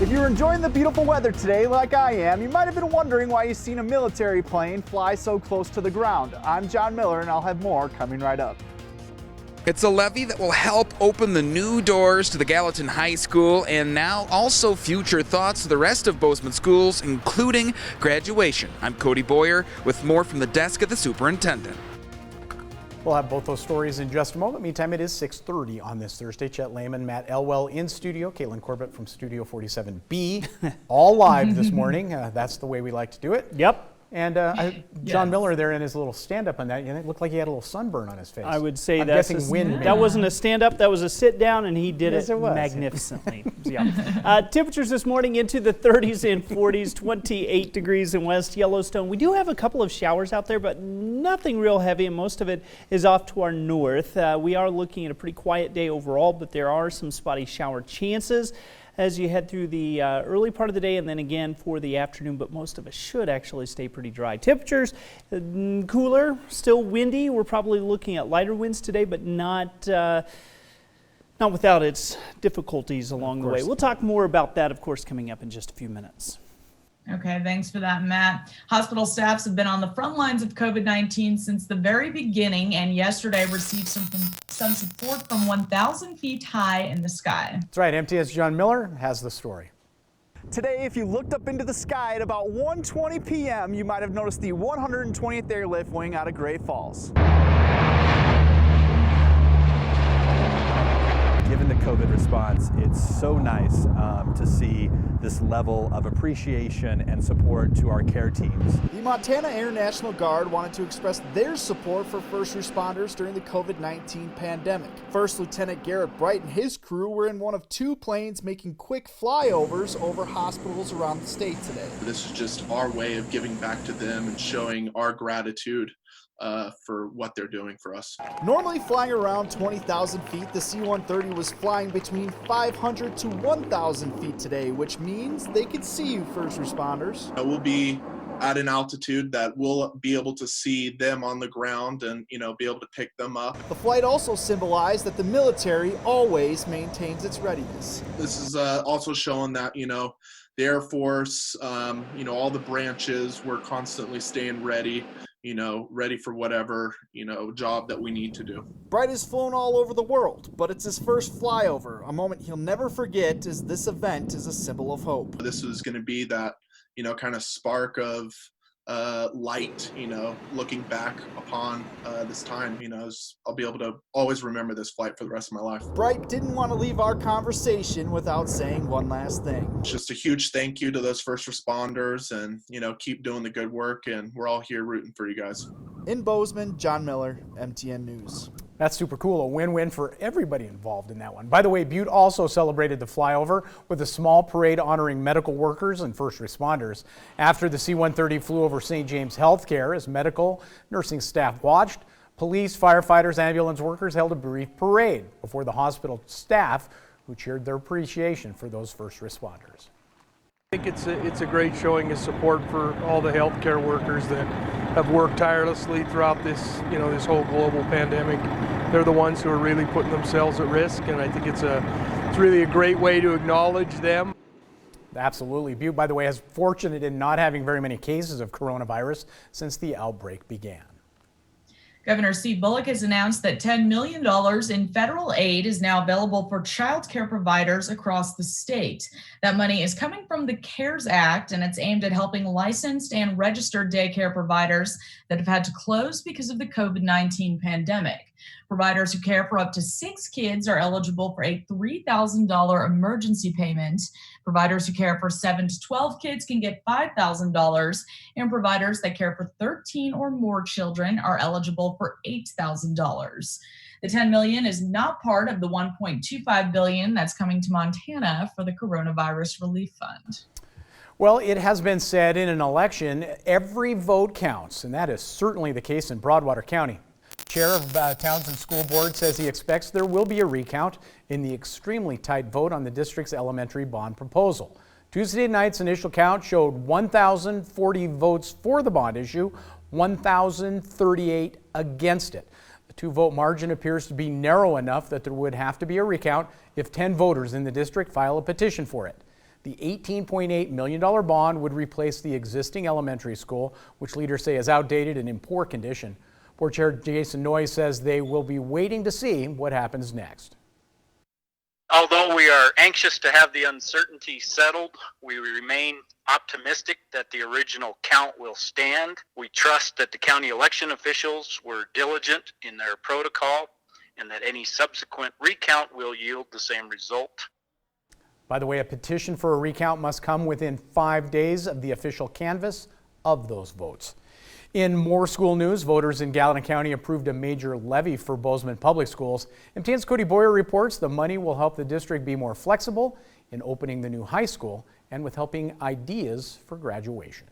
If you're enjoying the beautiful weather today like I am, you might have been wondering why you've seen a military plane fly so close to the ground. I'm John Miller and I'll have more coming right up. It's a levy that will help open the new doors to the Gallatin High School and now also future thoughts to the rest of Bozeman schools, including graduation. I'm Cody Boyer with more from the desk of the superintendent. We'll have both those stories in just a moment. Meantime, it is 6:30 on this Thursday. Chet Lehman, Matt Elwell in studio, Caitlin Corbett from Studio 47B, all live this morning. That's the way we like to do it. Yep. And John Miller there in his little stand-up on that, it looked like he had a little sunburn on his face. I would say that wasn't a stand-up, that was a sit-down, and he did Yes, it magnificently. Temperatures this morning into the 30s and 40s, 28 degrees in West Yellowstone. We do have a couple of showers out there, but nothing real heavy, and most of it is off to our north. We are looking at a pretty quiet day overall, but there are some spotty shower chances as you head through the early part of the day and then again for the afternoon, but most of it should actually stay pretty dry. Temperatures cooler, still windy. We're probably looking at lighter winds today, but not without its difficulties along the way. We'll talk more about that, of course, coming up in just a few minutes. Okay, thanks for that, Matt. Hospital staffs have been on the front lines of COVID-19 since the very beginning, and yesterday received some support from 1,000 feet high in the sky. That's right. MTS John Miller has the story. Today, if you looked up into the sky at about 1:20 p.m., you might have noticed the 120th Airlift wing out of Great Falls. Given the COVID response, it's so nice to see this level of appreciation and support to our care teams. The Montana Air National Guard wanted to express their support for first responders during the COVID-19 pandemic. First Lieutenant Garrett Bright and his crew were in one of two planes making quick flyovers over hospitals around the state today. This is just our way of giving back to them and showing our gratitude for what they're doing for us. Normally flying around 20,000 feet, the C-130 was flying between 500 to 1,000 feet today, which means they could see you first responders. We'll be at an altitude that we'll be able to see them on the ground and, be able to pick them up. The flight also symbolized that the military always maintains its readiness. This is also showing that, the Air Force, all the branches, we're constantly staying ready. Ready for whatever, job that we need to do. Bright has flown all over the world, but it's his first flyover, a moment he'll never forget as this event is a symbol of hope. This is going to be that, kind of spark of light, looking back upon this time, I'll be able to always remember this flight for the rest of my life. Bright didn't want to leave our conversation without saying one last thing. Just a huge thank you to those first responders and, keep doing the good work, and we're all here rooting for you guys. In Bozeman, John Miller, MTN News. That's super cool. A win-win for everybody involved in that one. By the way, Butte also celebrated the flyover with a small parade honoring medical workers and first responders. After the C-130 flew over St. James Healthcare, as medical nursing staff watched, police, firefighters, ambulance workers held a brief parade before the hospital staff, who cheered their appreciation for those first responders. I think it's a great showing of support for all the healthcare workers that have worked tirelessly throughout this this whole global pandemic. They're the ones who are really putting themselves at risk, and I think it's really a great way to acknowledge them. Absolutely. Butte, by the way, is fortunate in not having very many cases of coronavirus since the outbreak began. Governor Steve Bullock has announced that $10 million in federal aid is now available for child care providers across the state. That money is coming from the CARES Act, and it's aimed at helping licensed and registered daycare providers that have had to close because of the COVID-19 pandemic. Providers who care for up to 6 kids are eligible for a $3,000 emergency payment. Providers who care for 7 to 12 kids can get $5,000, and providers that care for 13 or more children are eligible for $8,000. The $10 million is not part of the $1.25 billion that's coming to Montana for the Coronavirus Relief Fund. Well, it has been said in an election, every vote counts, and that is certainly the case in Broadwater County. Chair of Townsend School Board says he expects there will be a recount in the extremely tight vote on the district's elementary bond proposal. Tuesday night's initial count showed 1,040 votes for the bond issue, 1,038 against it. The two-vote margin appears to be narrow enough that there would have to be a recount if 10 voters in the district file a petition for it. The $18.8 million bond would replace the existing elementary school, which leaders say is outdated and in poor condition. Board Chair Jason Noyes says they will be waiting to see what happens next. Although we are anxious to have the uncertainty settled, we remain optimistic that the original count will stand. We trust that the county election officials were diligent in their protocol and that any subsequent recount will yield the same result. By the way, a petition for a recount must come within 5 days of the official canvass of those votes. In more school news, voters in Gallatin County approved a major levy for Bozeman Public Schools. MTN's Cody Boyer reports the money will help the district be more flexible in opening the new high school and with helping ideas for graduation.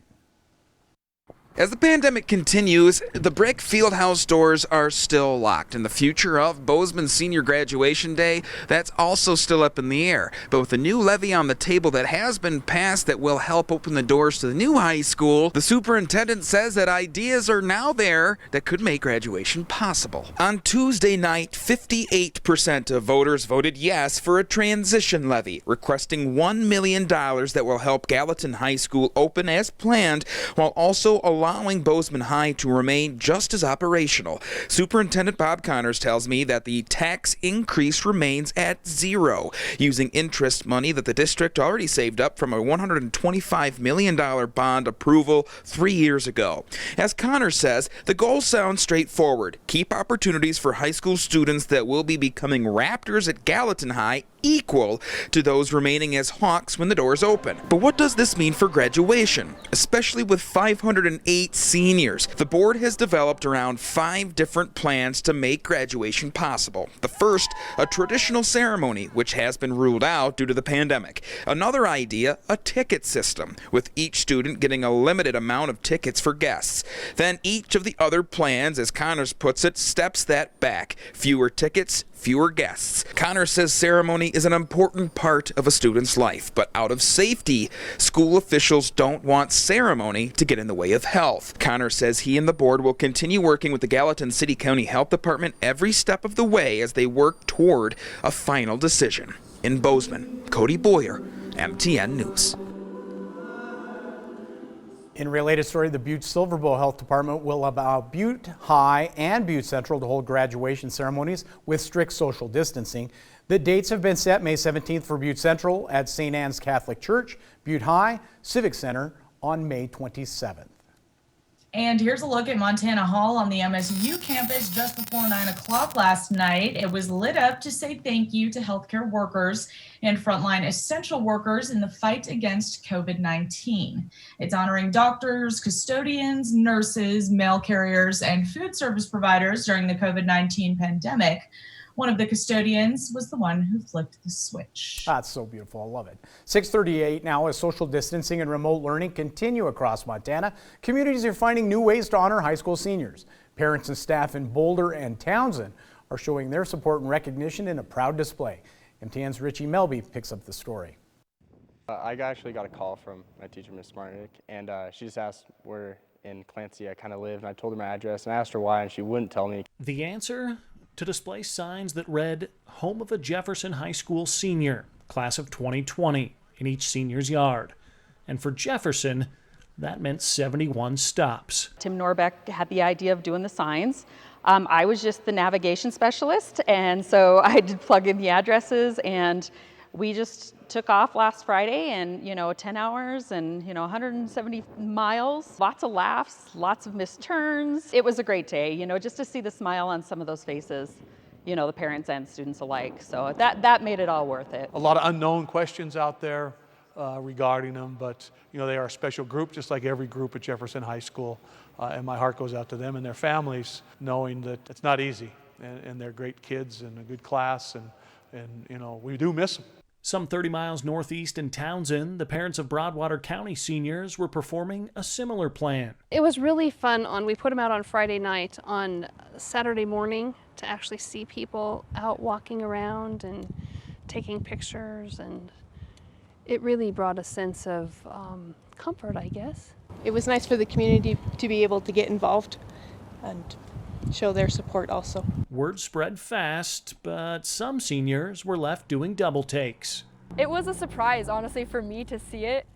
As the pandemic continues, the brick fieldhouse doors are still locked, and the future of Bozeman Senior Graduation Day, that's also still up in the air. But with a new levy on the table that has been passed that will help open the doors to the new high school, the superintendent says that ideas are now there that could make graduation possible. On Tuesday night, 58% of voters voted yes for a transition levy, requesting $1 million that will help Gallatin High School open as planned, while also allowing Bozeman High to remain just as operational. Superintendent Bob Connors tells me that the tax increase remains at zero, using interest money that the district already saved up from a $125 million bond approval 3 years ago. As Connors says, the goal sounds straightforward. Keep opportunities for high school students that will be becoming Raptors at Gallatin High equal to those remaining as Hawks when the doors open. But what does this mean for graduation, especially with 508 seniors? The board has developed around 5 different plans to make graduation possible. The first, a traditional ceremony, which has been ruled out due to the pandemic. Another idea, a ticket system, with each student getting a limited amount of tickets for guests. Then each of the other plans, as Connors puts it, steps that back. Fewer tickets, fewer guests. Connors says ceremony is an important part of a student's life, but out of safety, school officials don't want ceremony to get in the way of health. Connors says he and the board will continue working with the Gallatin City County Health Department every step of the way as they work toward a final decision. In Bozeman, Cody Boyer, MTN News. In a related story, the Butte Silver Bowl Health Department will allow Butte High and Butte Central to hold graduation ceremonies with strict social distancing. The dates have been set: May 17th for Butte Central at St. Anne's Catholic Church, Butte High Civic Center on May 27th. And here's a look at Montana Hall on the MSU campus just before 9 o'clock last night. It was lit up to say thank you to healthcare workers and frontline essential workers in the fight against COVID-19. It's honoring doctors, custodians, nurses, mail carriers, and food service providers during the COVID-19 pandemic. One of the custodians was the one who flipped the switch. That's so beautiful. I love it. 6:38 now, as social distancing and remote learning continue across Montana, communities are finding new ways to honor high school seniors. Parents and staff in Boulder and Townsend are showing their support and recognition in a proud display. MTN's Richie Melby picks up the story. I actually got a call from my teacher, Miss Marnick, and she just asked where in Clancy I kind of lived, and I told her my address, and I asked her why, and she wouldn't tell me. The answer? To display signs that read, "Home of a Jefferson High School senior, class of 2020, in each senior's yard. And for Jefferson, that meant 71 stops. Tim Norbeck had the idea of doing the signs. I was just the navigation specialist, and so I did plug in the addresses, and we just took off last Friday, and 10 hours and 170 miles, lots of laughs, lots of missed turns. It was a great day, just to see the smile on some of those faces, the parents and students alike. So that made it all worth it. A lot of unknown questions out there regarding them, but they are a special group, just like every group at Jefferson High School. And my heart goes out to them and their families, knowing that it's not easy, and they're great kids and a good class, and we do miss them. Some 30 miles northeast in Townsend, the parents of Broadwater County seniors were performing a similar plan. It was really fun. We put them out on Friday night. On Saturday morning to actually see people out walking around and taking pictures, and it really brought a sense of comfort, I guess. It was nice for the community to be able to get involved and show their support also. Word spread fast, but some seniors were left doing double takes. It was a surprise, honestly, for me to see it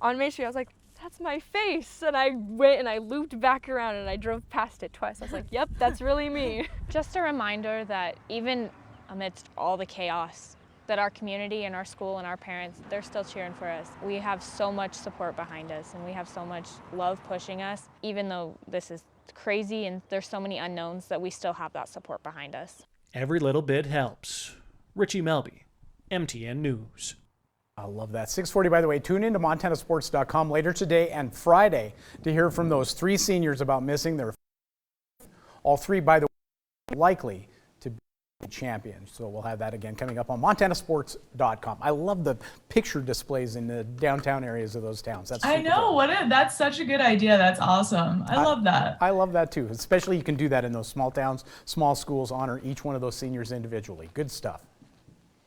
on Main Street. I was like, that's my face. And I went and I looped back around and I drove past it twice. I was like, yep, that's really me. Just a reminder that even amidst all the chaos, that our community and our school and our parents, they're still cheering for us. We have so much support behind us and we have so much love pushing us, even though this is crazy and there's so many unknowns, that we still have that support behind us. Every little bit helps. Richie Melby, MTN News. I love that. 6:40, by the way. Tune into MontanaSports.com later today and Friday to hear from those 3 seniors about missing their. All 3, by the way, likely to be champions. So we'll have that again coming up on MontanaSports.com. I love the picture displays in the downtown areas of those towns. That's I know. cool. That's such a good idea. That's awesome. I love that. I love that too. Especially you can do that in those small towns, small schools. Honor each one of those seniors individually. Good stuff.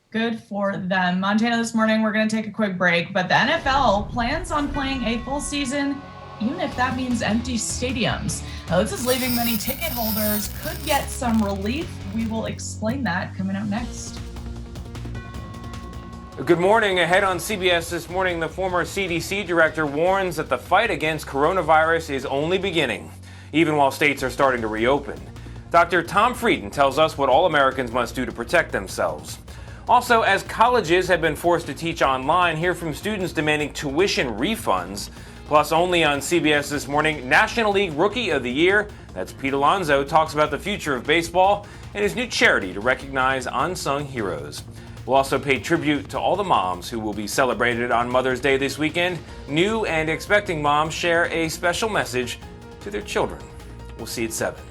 Good for them. Montana, this morning we're going to take a quick break, but the NFL plans on playing a full season, even if that means empty stadiums. Now, this is leaving many ticket holders could get some relief. We will explain that coming up next. Good morning. Ahead on CBS this morning, the former CDC director warns that the fight against coronavirus is only beginning, even while states are starting to reopen. Dr. Tom Frieden tells us what all Americans must do to protect themselves. Also, as colleges have been forced to teach online, hear from students demanding tuition refunds. Plus, only on CBS this morning, National League Rookie of the Year, that's Pete Alonso, talks about the future of baseball and his new charity to recognize unsung heroes. We'll also pay tribute to all the moms who will be celebrated on Mother's Day this weekend. New and expecting moms share a special message to their children. We'll see you at 7.